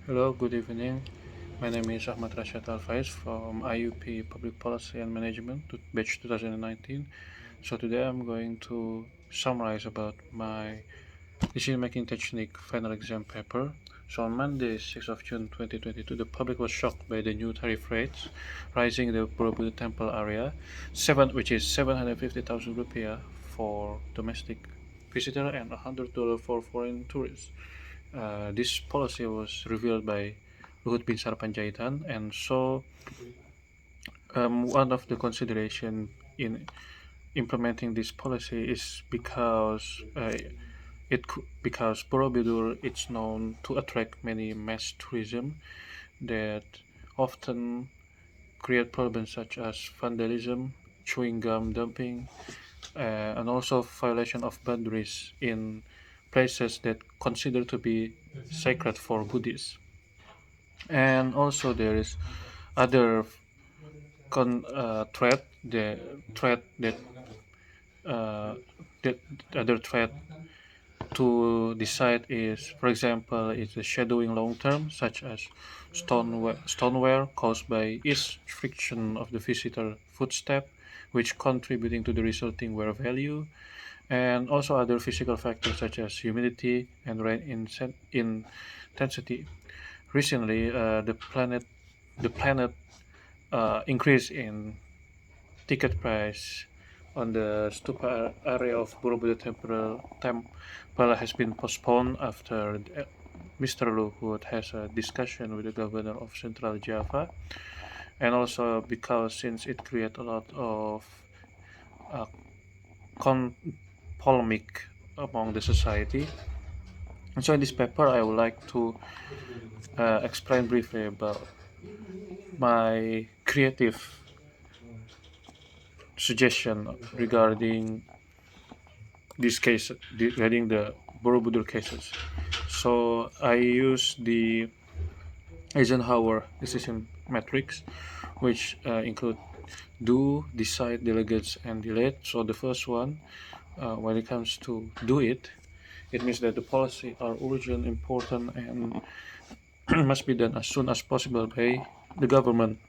Hello, good evening. My name is Ahmad Faiz from IUP Public Policy and Management, batch 2019. So today I'm going to summarize about my decision-making technique final exam paper. So on Monday, 6th of June 2022, the public was shocked by the new tariff rates rising in the Borobudur Temple area, which is 750,000 rupiah for domestic visitor and $100 for foreign tourists. This policy was revealed by Luhut bin Sarpanjaitan, and so one of the consideration in implementing this policy is because Borobudur is known to attract many mass tourism that often create problems such as vandalism, chewing gum dumping, and also violation of boundaries in places that considered to be sacred for Buddhists. And also there is other threat uh, that other threat to decide is, for example, is the shadowing long term, such as stoneware caused by each friction of the visitor footstep, which contributing to the resulting wear value, and also other physical factors such as humidity and rain intensity. Recently, the planet increase in ticket price on the stupa area of Borobudur temple has been postponed after Mr. Luhut has a discussion with the governor of Central Java, and also because since it creates a lot of uh, con- polemic among the society. And so in this paper, I would like to explain briefly about my creative suggestion regarding this case, regarding the Borobudur cases. So I use the Eisenhower decision matrix, which include do, decide, delegates, and delete. So the first one, when it comes to do it, it means that the policy are urgent, important, and must be done as soon as possible by the government.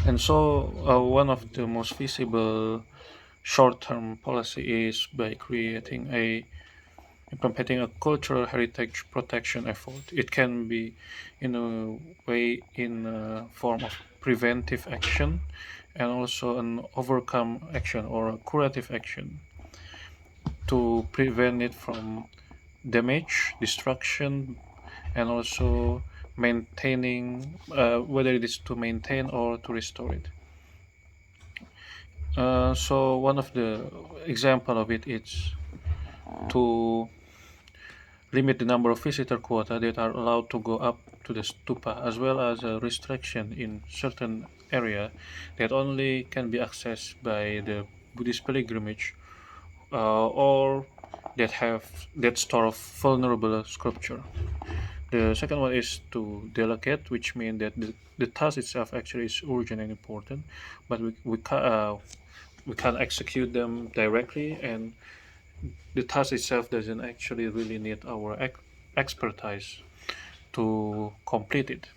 And so one of the most feasible short-term policy is by creating a implementing a cultural heritage protection effort. It can be in a way in a form of preventive action and also an overcome action or a curative action to prevent it from damage, destruction, and also maintaining whether it is to maintain or to restore it. So one of the example of it is to limit the number of visitor quota that are allowed to go up to the stupa, as well as a restriction in certain area that only can be accessed by the Buddhist pilgrimage or that store of vulnerable sculpture. The second one is to delegate, which means that the task itself actually is urgent and important, but we can't execute them directly, and the task itself doesn't actually really need our expertise to complete it.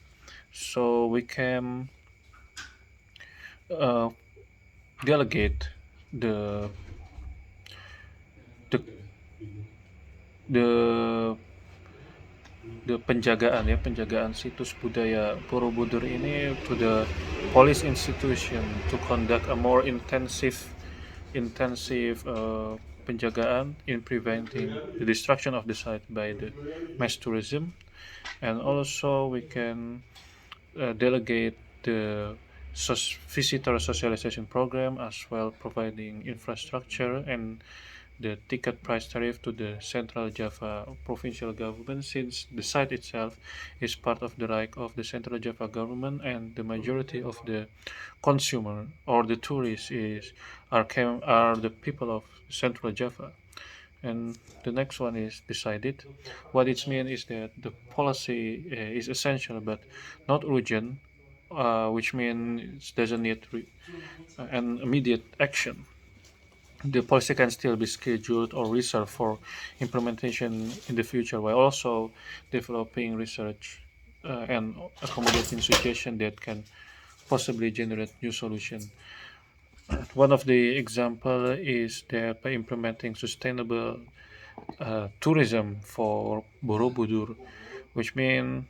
So we can uh, delegate the the the penjagaan situs budaya Borobudur ini to the police institution to conduct a more intensive penjagaan in preventing the destruction of the site by the mass tourism. And also we can delegate the visitor socialization program, as well providing infrastructure and the ticket price tariff to the Central Java provincial government, since the site itself is part of the right of the Central Java government, and the majority of the consumer or the tourists are the people of Central Java. And the next one is decided. What it means is that the policy is essential but not urgent, which means it doesn't need an immediate action. the policy can still be scheduled or reserved for implementation in the future, while also developing research and accommodating suggestions that can possibly generate new solutions. One of the example is that by implementing sustainable tourism for Borobudur, which mean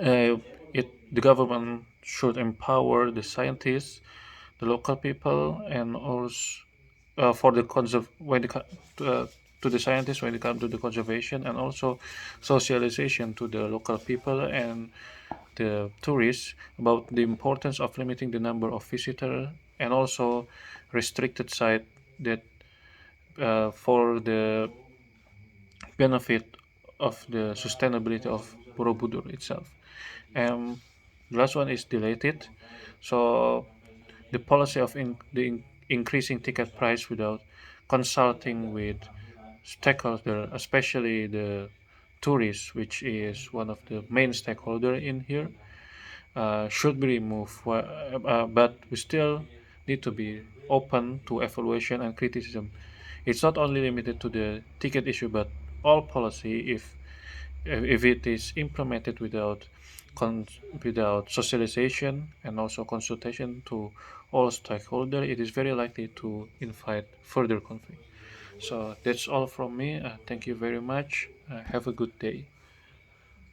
uh, the government should empower the scientists, the local people, and also for the conserve when it to the scientists when it comes to the conservation, and also socialization to the local people and the tourists about the importance of limiting the number of visitors, and also restricted site that for the benefit of the sustainability of Borobudur itself. And the last one is deleted. So the policy of increasing ticket price without consulting with stakeholder, especially the tourists, which is one of the main stakeholder in here, should be removed. But we still need to be open to evaluation and criticism. It's not only limited to the ticket issue, but all policy, if it is implemented con- without socialization and also consultation to all stakeholders, it is very likely to invite further conflict. So that's all from me. Thank you very much. Have a good day.